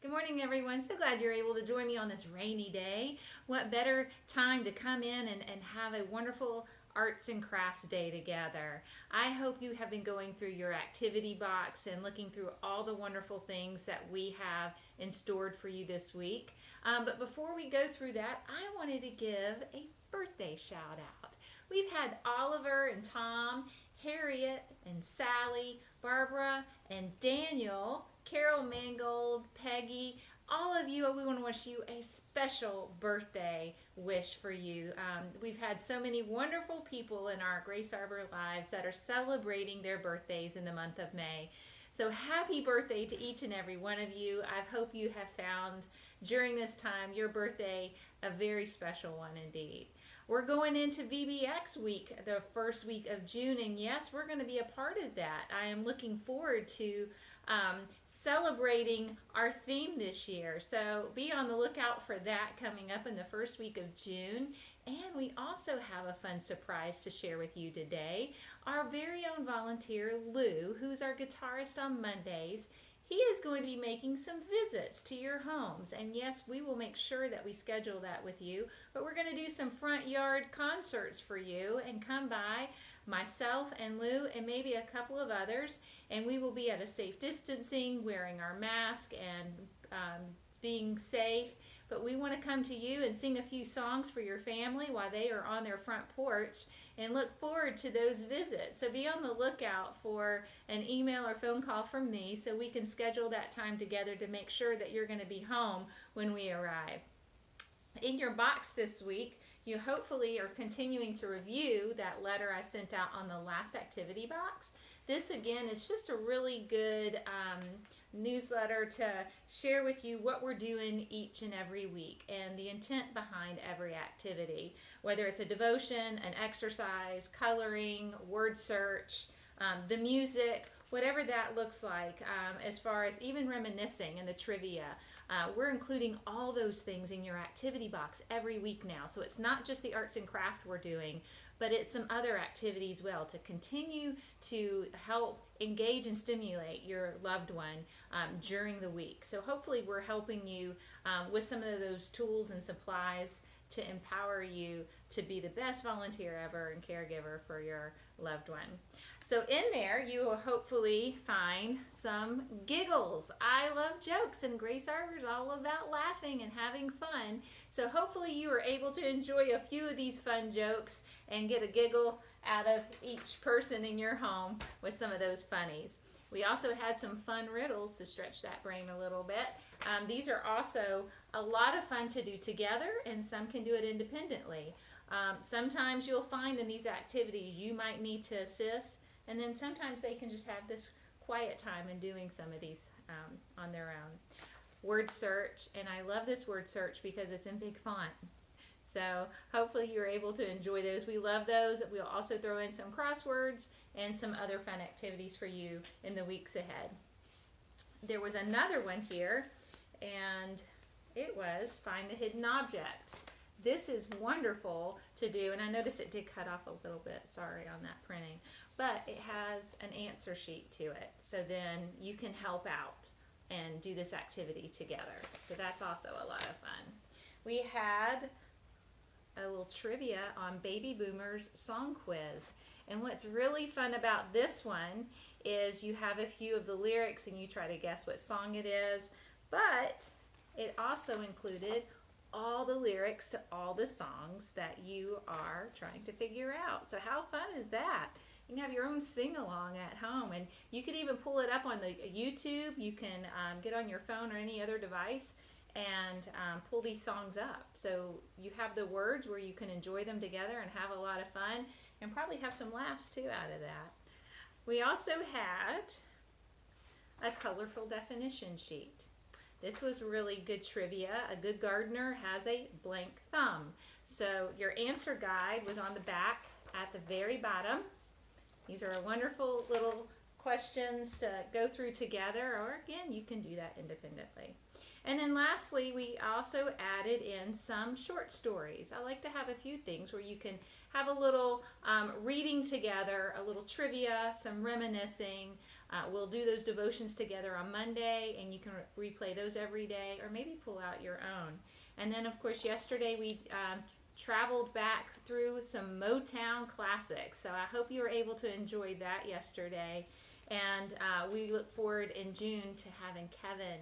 Good morning, everyone. So glad you're able to join me on this rainy day. What better time to come in and have a wonderful arts and crafts day together. I hope you have been going through your activity box and looking through all the wonderful things that we have in stored for you this week. But before we go through that, I wanted to give a birthday shout out. We've had Oliver and Tom, Harriet and Sally, Barbara and Daniel, Carol Mangold, Peggy, all of you, we want to wish you a special birthday wish for you. We've had so many wonderful people in our Grace Arbor lives that are celebrating their birthdays in the month of May. So happy birthday to each and every one of you. I hope you have found during this time your birthday a very special one indeed. We're going into VBX week, the first week of June, and yes, we're going to be a part of that. I am looking forward to celebrating our theme this year. So be on the lookout for that coming up in the first week of June. And we also have a fun surprise to share with you today. Our very own volunteer, Lou, who's our guitarist on Mondays, he is going to be making some visits to your homes. And yes, we will make sure that we schedule that with you. But we're going to do some front yard concerts for you and come by, myself and Lou and maybe a couple of others. And we will be at a safe distancing, wearing our mask and being safe. But we want to come to you and sing a few songs for your family while they are on their front porch and look forward to those visits. So be on the lookout for an email or phone call from me so we can schedule that time together to make sure that you're going to be home when we arrive. In your box this week, you hopefully are continuing to review that letter I sent out on the last activity box. This again is just a really good newsletter to share with you what we're doing each and every week and the intent behind every activity, whether it's a devotion, an exercise, coloring, word search, the music, whatever that looks like, as far as even reminiscing and the trivia. We're including all those things in your activity box every week now. So it's not just the arts and craft we're doing, but it's some other activities well to continue to help engage and stimulate your loved one during the week. So hopefully we're helping you with some of those tools and supplies to empower you to be the best volunteer ever and caregiver for your loved one. So in there you will hopefully find some giggles. I love jokes, and Grace Arbor is all about laughing and having fun. So hopefully you are able to enjoy a few of these fun jokes and get a giggle out of each person in your home with some of those funnies. We also had some fun riddles to stretch that brain a little bit. These are also a lot of fun to do together, and some can do it independently. Sometimes you'll find in these activities you might need to assist, and then sometimes they can just have this quiet time in doing some of these on their own. Word search, and I love this word search because it's in big font. So hopefully you're able to enjoy those. We love those. We'll also throw in some crosswords and some other fun activities for you in the weeks ahead. There was another one here, and it was find the hidden object. This is wonderful to do, and I noticed it did cut off a little bit, sorry on that printing, but it has an answer sheet to it, so then you can help out and do this activity together. So that's also a lot of fun. We had a little trivia on Baby Boomers song quiz. And what's really fun about this one is you have a few of the lyrics and you try to guess what song it is, but it also included all the lyrics to all the songs that you are trying to figure out. So how fun is that? You can have your own sing-along at home, and you could even pull it up on the YouTube. You can get on your phone or any other device and pull these songs up. So you have the words where you can enjoy them together and have a lot of fun and probably have some laughs too out of that. We also had a colorful definition sheet. This was really good trivia. A good gardener has a blank thumb. So your answer guide was on the back at the very bottom. These are wonderful little questions to go through together, or again, you can do that independently. And then lastly, we also added in some short stories. I like to have a few things where you can have a little reading together, a little trivia, some reminiscing. We'll do those devotions together on Monday, and you can replay those every day, or maybe pull out your own. And then, of course, yesterday we traveled back through some Motown classics. So I hope you were able to enjoy that yesterday. And we look forward in June to having Kevin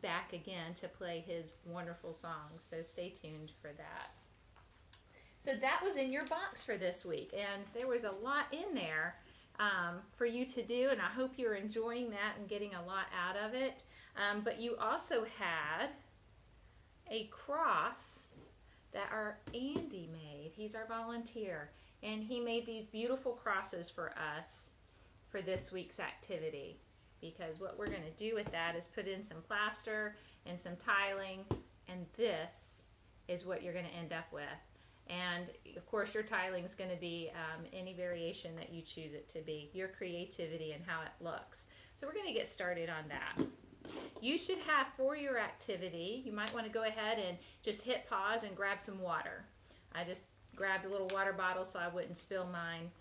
back again to play his wonderful songs. So stay tuned for that. So that was in your box for this week. And there was a lot in there for you to do. And I hope you're enjoying that and getting a lot out of it. But you also had a cross that our Andy made. He's our volunteer. And he made these beautiful crosses for us for this week's activity, because what we're going to do with that is put in some plaster and some tiling, and this is what you're going to end up with. And of course your tiling is going to be any variation that you choose it to be, your creativity and how it looks. So we're going to get started on that. You should have, for your activity, you might want to go ahead and just hit pause and grab some water. I just grabbed a little water bottle so I wouldn't spill mine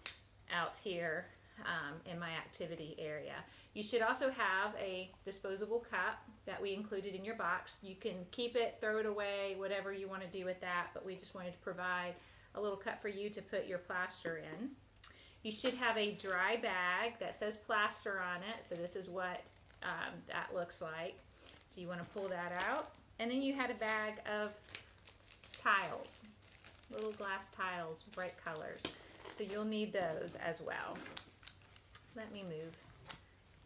out here in my activity area. You should also have a disposable cup that we included in your box. You can keep it, throw it away, whatever you want to do with that, but we just wanted to provide a little cup for you to put your plaster in. You should have a dry bag that says plaster on it, so this is what that looks like. So you want to pull that out. And then you had a bag of tiles, little glass tiles, bright colors. So you'll need those as well. Let me move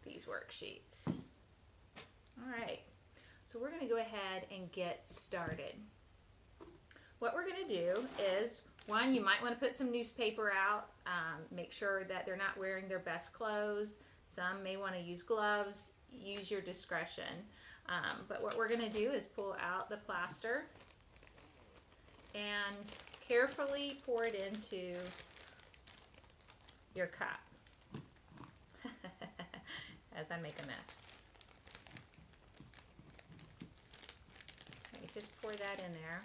these worksheets. All right, so we're going to go ahead and get started. What we're going to do is, one, you might want to put some newspaper out. Make sure that they're not wearing their best clothes. Some may want to use gloves. Use your discretion. But what we're going to do is pull out the plaster and carefully pour it into your cup as I make a mess. Okay, just pour that in there.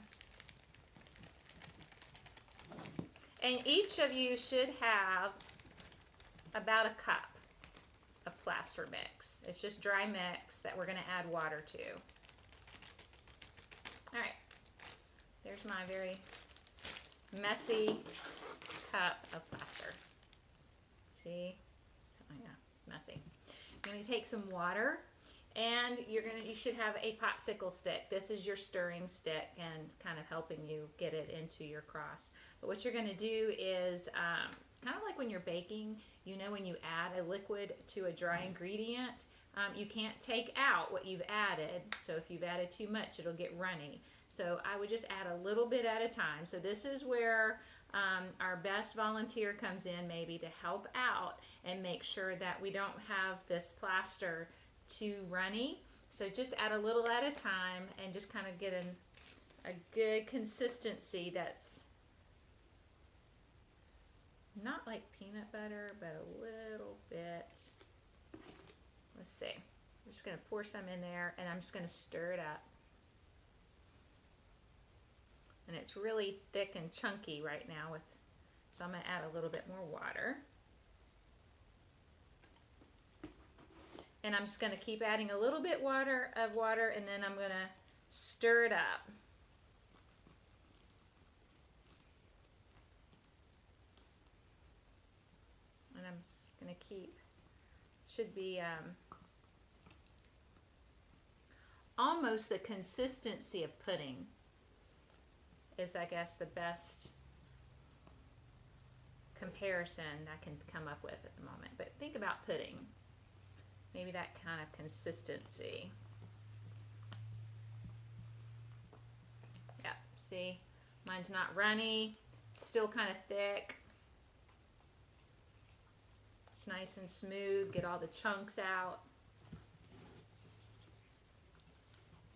And each of you should have about a cup of plaster mix. It's just dry mix that we're going to add water to. All right, there's my very messy cup of plaster. See? Oh yeah, it's messy. You're going to take some water, and you should have a popsicle stick. This is your stirring stick and kind of helping you get it into your cross. But what you're going to do is kind of like when you're baking, you know, when you add a liquid to a dry ingredient, you can't take out what you've added. So if you've added too much, it'll get runny. So I would just add a little bit at a time. So this is where our best volunteer comes in, maybe to help out and make sure that we don't have this plaster too runny. So just add a little at a time and just kind of get a good consistency that's not like peanut butter, but a little bit. Let's see. I'm just going to pour some in there, and I'm just going to stir it up. And it's really thick and chunky right now, so I'm going to add a little bit more water. And I'm just going to keep adding a little bit of water, and then I'm going to stir it up. And I'm just going to keep, should be almost the consistency of pudding is, I guess, the best comparison I can come up with at the moment. But think about pudding. Maybe that kind of consistency. Yeah, see? Mine's not runny. It's still kind of thick. It's nice and smooth. Get all the chunks out.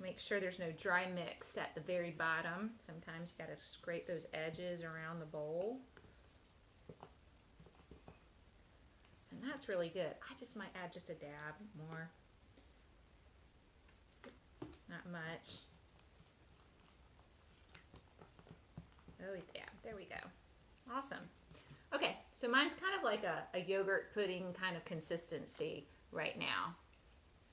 Make sure there's no dry mix at the very bottom. Sometimes you got to scrape those edges around the bowl. And That's really good. I just might add just a dab more. Not much. Oh, yeah, there we go. Awesome. Okay, so mine's kind of like a yogurt pudding kind of consistency right now.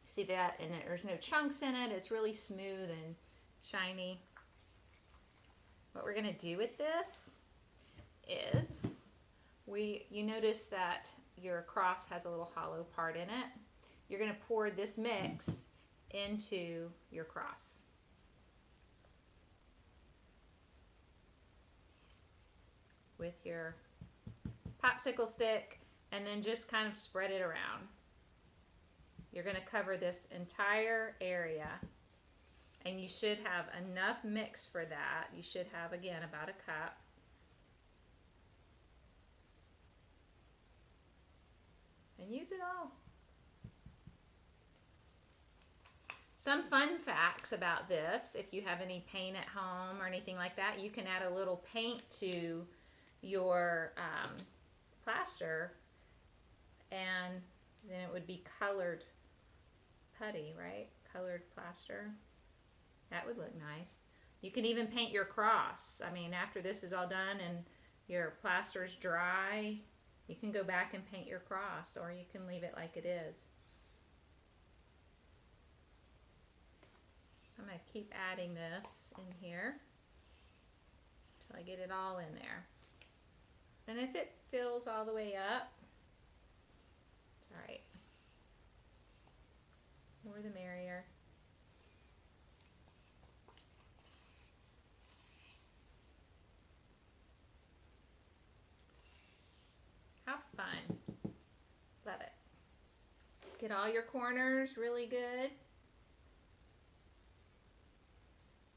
See that? And there's no chunks in it. It's really smooth and shiny. What we're gonna do with this is you notice that your cross has a little hollow part in it. You're gonna pour this mix into your cross. With your popsicle stick, and then just kind of spread it around. You're going to cover this entire area, and you should have enough mix for that. You should have, again, about a cup. And use it all. Some fun facts about this, if you have any paint at home or anything like that, you can add a little paint to your plaster, and then it would be colored putty, right? Colored plaster. That would look nice. You can even paint your cross. I mean, after this is all done and your plaster's dry, you can go back and paint your cross, or you can leave it like it is. So I'm going to keep adding this in here until I get it all in there. And if it fills all the way up, it's all right. More the merrier. How fun. Love it. Get all your corners really good.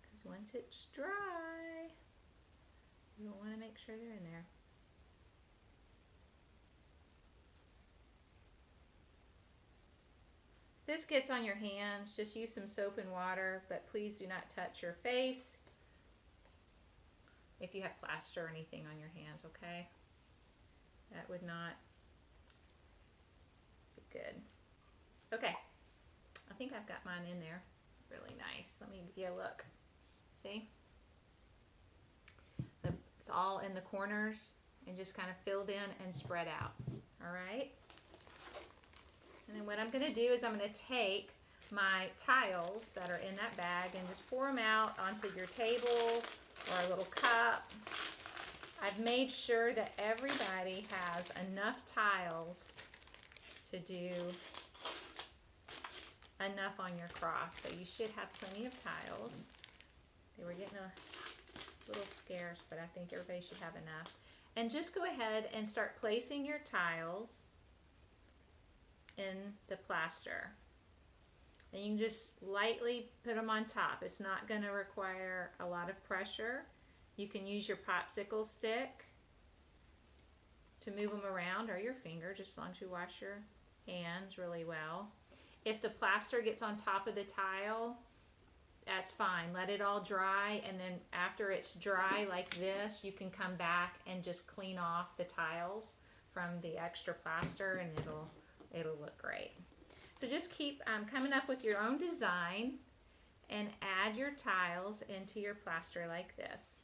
Because once it's dry, you'll want to make sure they're in there. This gets on your hands, just use some soap and water, but please do not touch your face if you have plaster or anything on your hands, okay? That would not be good. Okay, I think I've got mine in there. Really nice. Let me give you a look. See? It's all in the corners and just kind of filled in and spread out. All right? And then what I'm going to do is I'm going to take my tiles that are in that bag and just pour them out onto your table or a little cup. I've made sure that everybody has enough tiles to do enough on your cross. So you should have plenty of tiles. They were getting a little scarce, but I think everybody should have enough. And just go ahead and start placing your tiles in the plaster. And you can just lightly put them on top. It's not going to require a lot of pressure. You can use your popsicle stick to move them around, or your finger, just as long as you wash your hands really well. If the plaster gets on top of the tile, that's fine. Let it all dry, and then after it's dry like this, you can come back and just clean off the tiles from the extra plaster, and it'll look great. So just keep coming up with your own design and add your tiles into your plaster like this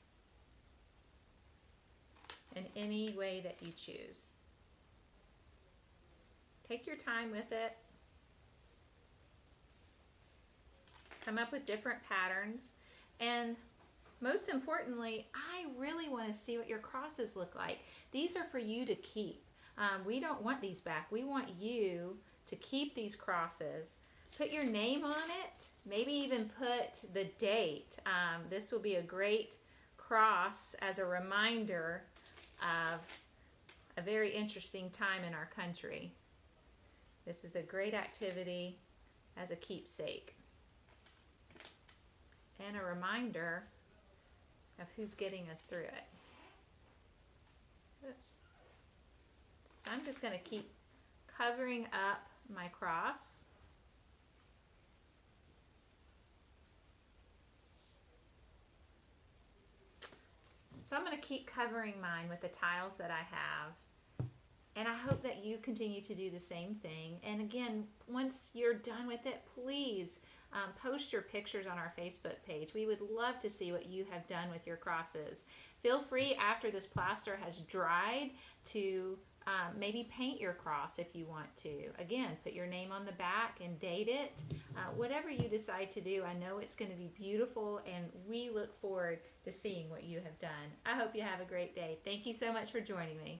in any way that you choose. Take your time with it. Come up with different patterns, and most importantly, I really want to see what your crosses look like. These are for you to keep. We don't want these back. We want you to keep these crosses. Put your name on it, maybe even put the date. This will be a great cross as a reminder of a very interesting time in our country. This is a great activity as a keepsake and a reminder of who's getting us through it. Oops. So I'm just going to keep covering up my cross. So I'm going to keep covering mine with the tiles that I have. And I hope that you continue to do the same thing. And again, once you're done with it, please post your pictures on our Facebook page. We would love to see what you have done with your crosses. Feel free, after this plaster has dried, to maybe paint your cross if you want to. Again, put your name on the back and date it. Whatever you decide to do, I know it's going to be beautiful, and we look forward to seeing what you have done. I hope you have a great day. Thank you so much for joining me.